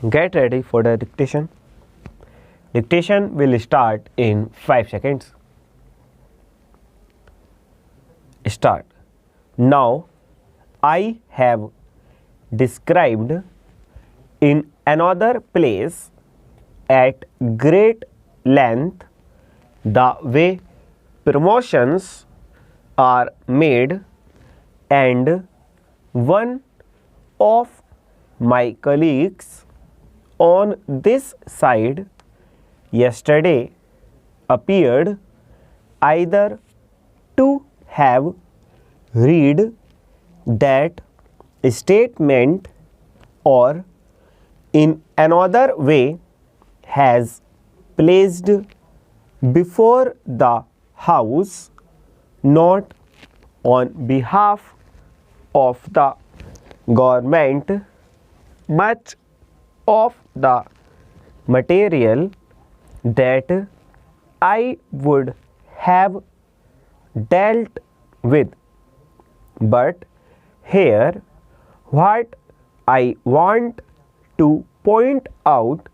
Get ready for the dictation. Dictation will start in 5 seconds. Start. Now, I have described in another place at great length the way promotions are made, and one of my colleagues on this side yesterday appeared either to have read that statement or in another way has placed before the House, not on behalf of the government, much of the material that I would have dealt with. But here what I want to point out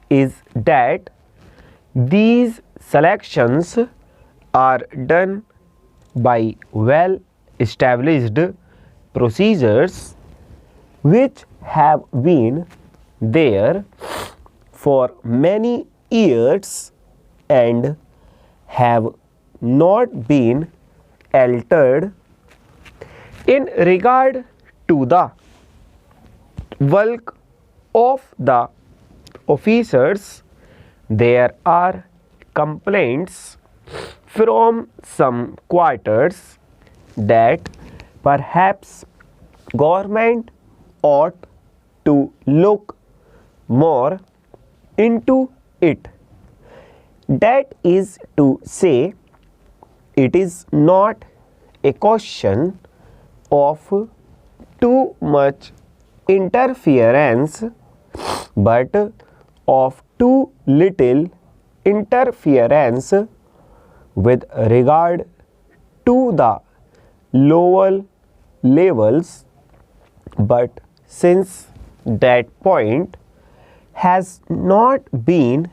is that these selections are done by well established procedures which have been there for many years and have not been altered. In regard to the bulk of the officers, there are complaints from some quarters that perhaps government ought to look more into it. That is to say, it is not a question of too much interference, but of too little interference with regard to the lower levels. But since that point has not been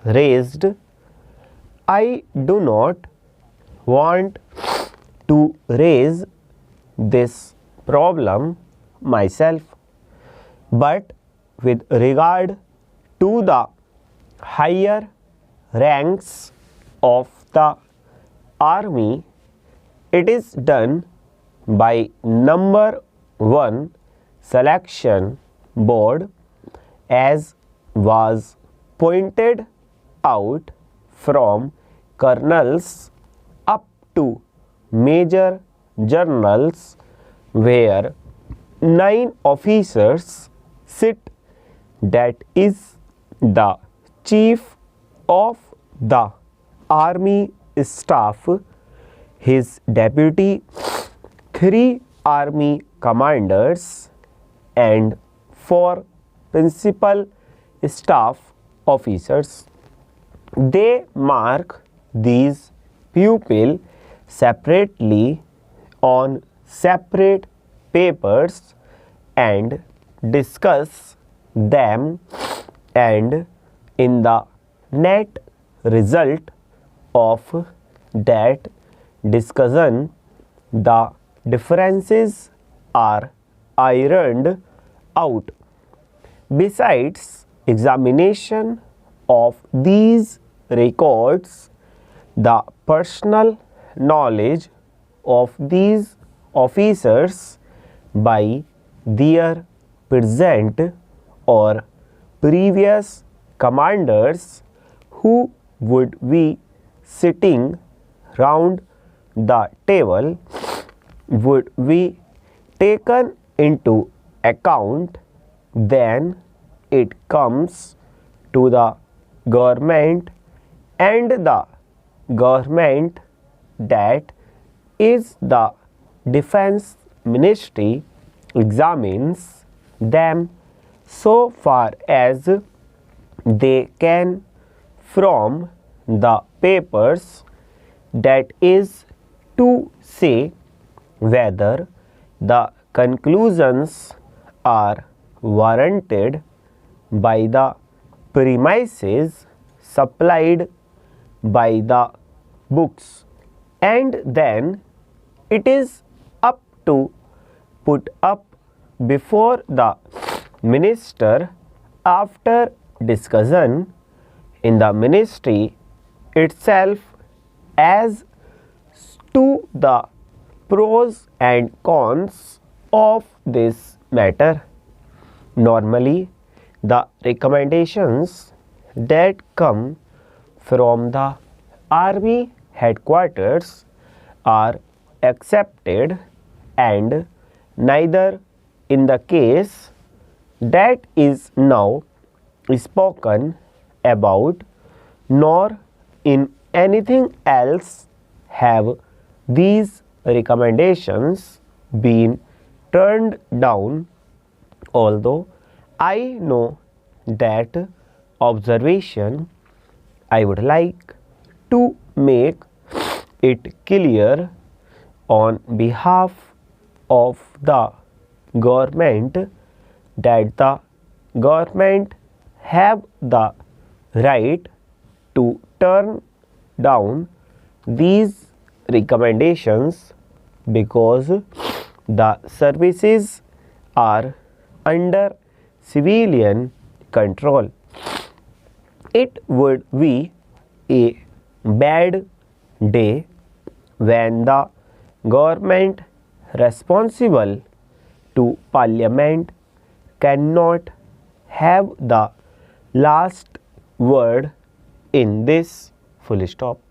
raised, I do not want to raise this problem myself. But with regard to the higher ranks of the army, it is done by number 1 selection board, as was pointed out, from colonels up to major generals, where 9 officers sit. That is the chief of the army staff, his deputy, 3 army commanders, and 4 principal staff officers. They mark these pupils separately on separate papers and discuss them, and in the net result of that discussion, the differences are ironed out. Besides examination of these records, the personal knowledge of these officers by their present or previous commanders who would be sitting round the table would be taken into account. Then it comes to the government, and the government, that is the defense ministry, examines them so far as they can from the papers, that is to say whether the conclusions are warranted by the premises supplied by the books, and then it is up to put up before the minister after discussion in the ministry itself as to the pros and cons of this matter. Normally, the recommendations that come from the army headquarters are accepted, and neither in the case that is now spoken about nor in anything else have these recommendations been turned down, although I know that observation. I would like to make it clear on behalf of the government that the government have the right to turn down these recommendations because the services are under civilian control. It would be a bad day when the government responsible to Parliament cannot have the last word in this. Full stop.